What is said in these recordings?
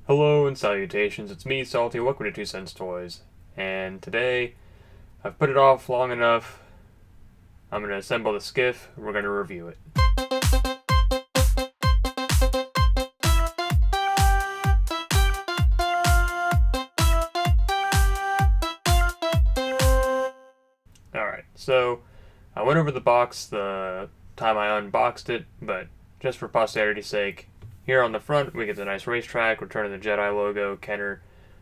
Hello and salutations, it's me, Salty, welcome to 2 Cents Toys. And today, I've put it off long enough, I'm going to assemble the skiff, and we're going to review it. Alright, so I went over the box the time I unboxed it, but just for posterity's sake, here on the front we get the nice racetrack, Return of the Jedi logo, Kenner,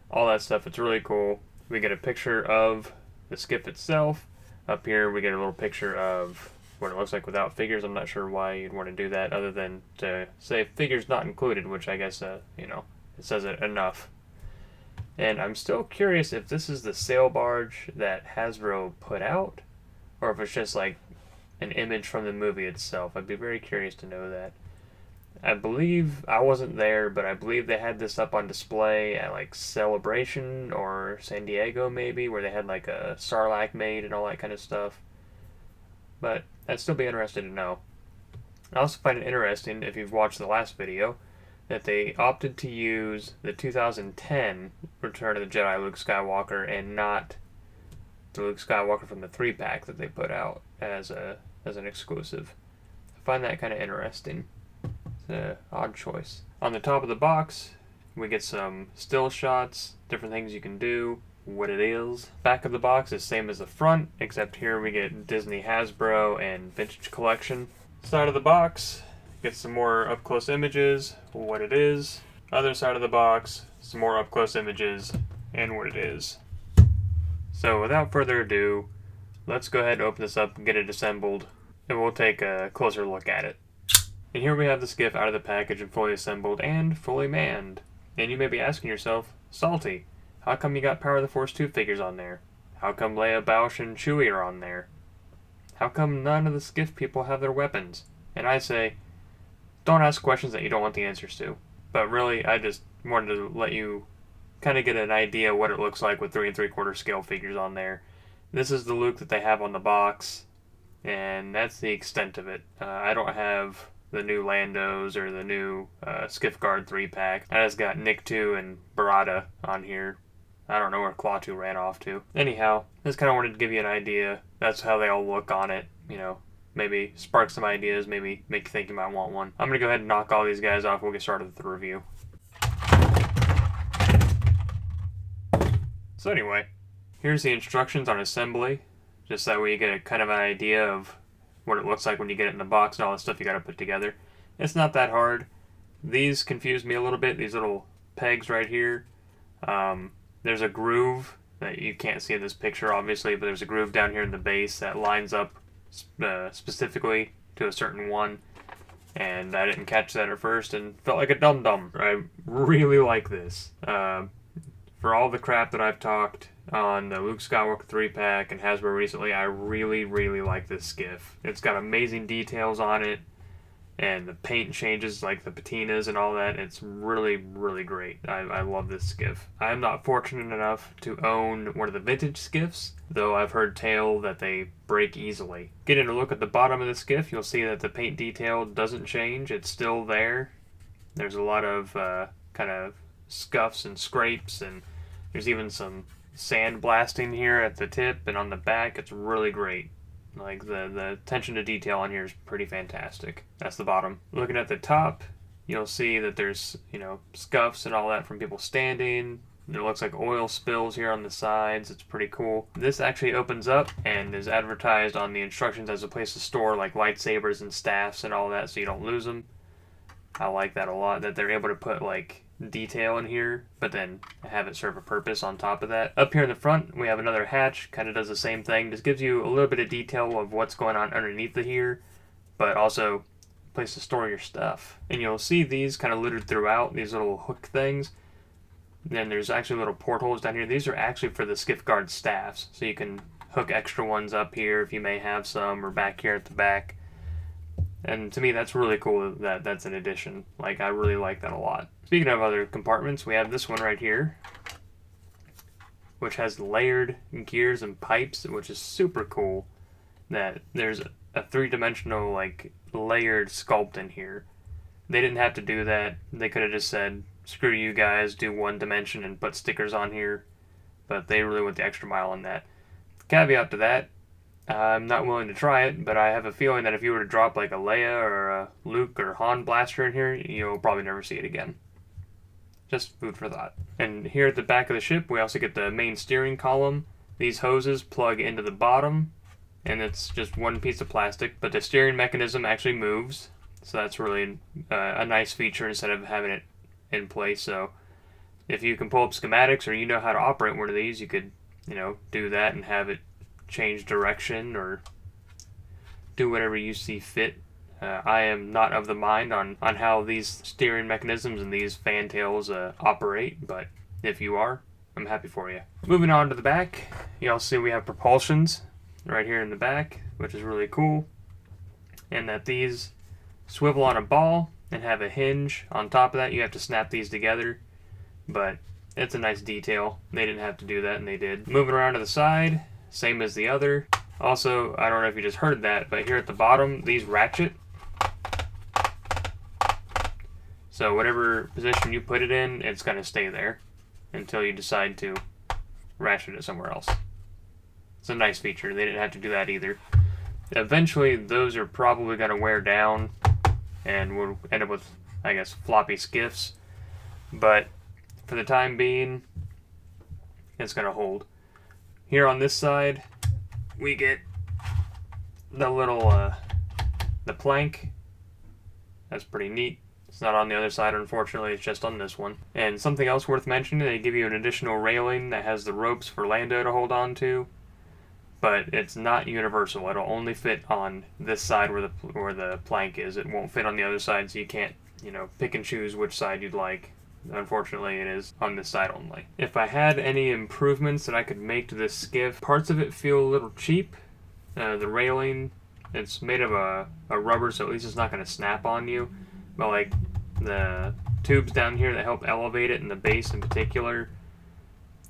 all that stuff. It's really cool. We get a picture of the skiff itself. Up here we get a little picture of what it looks like without figures. I'm not sure why you'd want to do that other than to say figures not included, which I guess, it says it enough. And I'm still curious if this is the Sail Barge that Hasbro put out, or if it's just like an image from the movie itself. I'd be very curious to know that. I believe I wasn't there, but I believe they had this up on display at like Celebration or San Diego maybe, where they had like a Sarlacc made and all that kind of stuff. But I'd still be interested to know. I also find it interesting, if you've watched the last video, that they opted to use the 2010 Return of the Jedi Luke Skywalker and not the Luke Skywalker from the 3-pack that they put out as an exclusive. I find that kind of interesting. It's an odd choice. On the top of the box, we get some still shots, different things you can do, what it is. Back of the box is same as the front, except here we get Disney, Hasbro, and Vintage Collection. Side of the box, get some more up-close images, what it is. Other side of the box, some more up-close images, and what it is. So without further ado, let's go ahead and open this up and get it assembled, and we'll take a closer look at it. And here we have the skiff out of the package and fully assembled and fully manned. And you may be asking yourself, Salty, how come you got Power of the Force 2 figures on there? How come Leia, Bausch, and Chewie are on there? How come none of the skiff people have their weapons? And I say, don't ask questions that you don't want the answers to. But really, I just wanted to let you kind of get an idea what it looks like with 3 3/4 scale figures on there. This is the Luke that they have on the box, and that's the extent of it. I don't have the new Landos or the new Skiff Guard 3-pack. I just got Nick 2 and Barada on here. I don't know where Claw 2 ran off to. Anyhow, just kind of wanted to give you an idea. That's how they all look on it. Maybe spark some ideas, maybe make you think you might want one. I'm going to go ahead and knock all these guys off. We'll get started with the review. So anyway, here's the instructions on assembly. Just that way you get a kind of an idea of what it looks like when you get it in the box and all the stuff you got to put together. It's not that hard. These confused me a little bit, these little pegs right here. There's a groove that you can't see in this picture obviously, but there's a groove down here in the base that lines up specifically to a certain one. And I didn't catch that at first and felt like a dum-dum. I really like this. For all the crap that I've talked on the Luke Skywalker 3-pack and Hasbro recently, I really, really like this skiff. It's got amazing details on it, and the paint changes, like the patinas and all that. It's really, really great. I love this skiff. I'm not fortunate enough to own one of the vintage skiffs, though I've heard tale that they break easily. Getting a look at the bottom of the skiff, you'll see that the paint detail doesn't change. It's still there. There's a lot of kind of scuffs and scrapes, and there's even some sand blasting here at the tip and on the back. It's really great. Like the attention to detail on here is pretty fantastic. That's the bottom. Looking at the top, you'll see that there's, scuffs and all that from people standing. There looks like oil spills here on the sides. It's pretty cool. This actually opens up and is advertised on the instructions as a place to store like lightsabers and staffs and all that, so you don't lose them. I like that a lot, that they're able to put like detail in here, but then have it serve a purpose on top of that. Up here in the front, we have another hatch, kind of does the same thing. Just gives you a little bit of detail of what's going on underneath it here, but also a place to store your stuff. And you'll see these kind of littered throughout, these little hook things. Then there's actually little portholes down here. These are actually for the Skiff Guard staffs, so you can hook extra ones up here if you may have some, or back here at the back. And to me, that's really cool that that's an addition. Like, I really like that a lot. Speaking of other compartments, we have this one right here, which has layered gears and pipes, which is super cool. That there's a three-dimensional, like, layered sculpt in here. They didn't have to do that. They could have just said, screw you guys, do one dimension and put stickers on here, but they really went the extra mile on that. Caveat to that, I'm not willing to try it, but I have a feeling that if you were to drop like a Leia or a Luke or Han blaster in here, you'll probably never see it again. Just food for thought. And here at the back of the ship, we also get the main steering column. These hoses plug into the bottom, and it's just one piece of plastic, but the steering mechanism actually moves, so that's really a nice feature instead of having it in place. So if you can pull up schematics or you know how to operate one of these, you could, do that and have it change direction or do whatever you see fit. I am not of the mind on how these steering mechanisms and these fantails operate, but if you are, I'm happy for you. Moving on to the back, you'll see we have propulsions right here in the back, which is really cool, and that these swivel on a ball and have a hinge on top of that. You have to snap these together, but it's a nice detail. They didn't have to do that, and they did. Moving around to the side, same as the other. Also, I don't know if you just heard that, but here at the bottom, these ratchet. So whatever position you put it in, it's going to stay there until you decide to ratchet it somewhere else. It's a nice feature. They didn't have to do that either. Eventually, those are probably going to wear down, and we'll end up with, I guess, floppy skiffs. But for the time being, it's going to hold. Here on this side, we get the little, the plank. That's pretty neat. It's not on the other side, unfortunately, it's just on this one. And something else worth mentioning, they give you an additional railing that has the ropes for Lando to hold on to, but it's not universal. It'll only fit on this side where the plank is. It won't fit on the other side, so you can't, pick and choose which side you'd like. Unfortunately, it is on this side only. If I had any improvements that I could make to this skiff, parts of it feel a little cheap. The railing, it's made of a rubber, so at least it's not going to snap on you. But like the tubes down here that help elevate it, and the base in particular,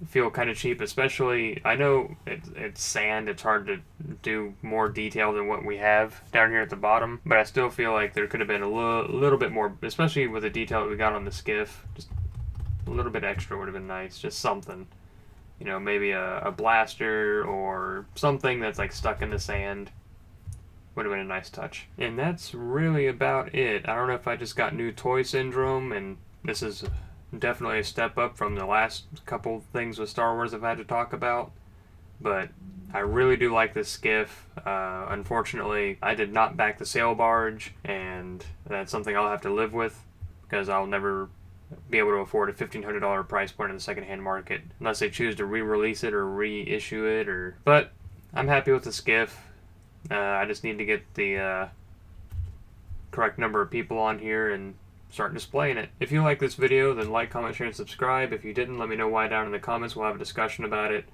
feel kind of cheap. Especially, I know it's sand, it's hard to do more detail than what we have down here at the bottom, but I still feel like there could have been a little bit more, especially with the detail that we got on the skiff. Just a little bit extra would have been nice, just something. Maybe a blaster or something that's like stuck in the sand. Would have been a nice touch. And that's really about it. I don't know if I just got new toy syndrome, and this is definitely a step up from the last couple things with Star Wars I've had to talk about, but I really do like this skiff. Unfortunately, I did not back the Sail Barge, and that's something I'll have to live with because I'll never be able to afford a $1,500 price point in the secondhand market unless they choose to re-release it or reissue it. But I'm happy with the skiff. I just need to get the correct number of people on here and start displaying it. If you like this video, then like, comment, share, and subscribe. If you didn't, let me know why down in the comments. We'll have a discussion about it.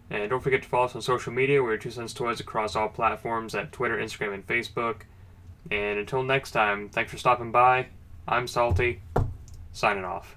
And don't forget to follow us on social media. We're 2 Cents Toys across all platforms at Twitter, Instagram, and Facebook. And until next time, thanks for stopping by. I'm Salty, signing off.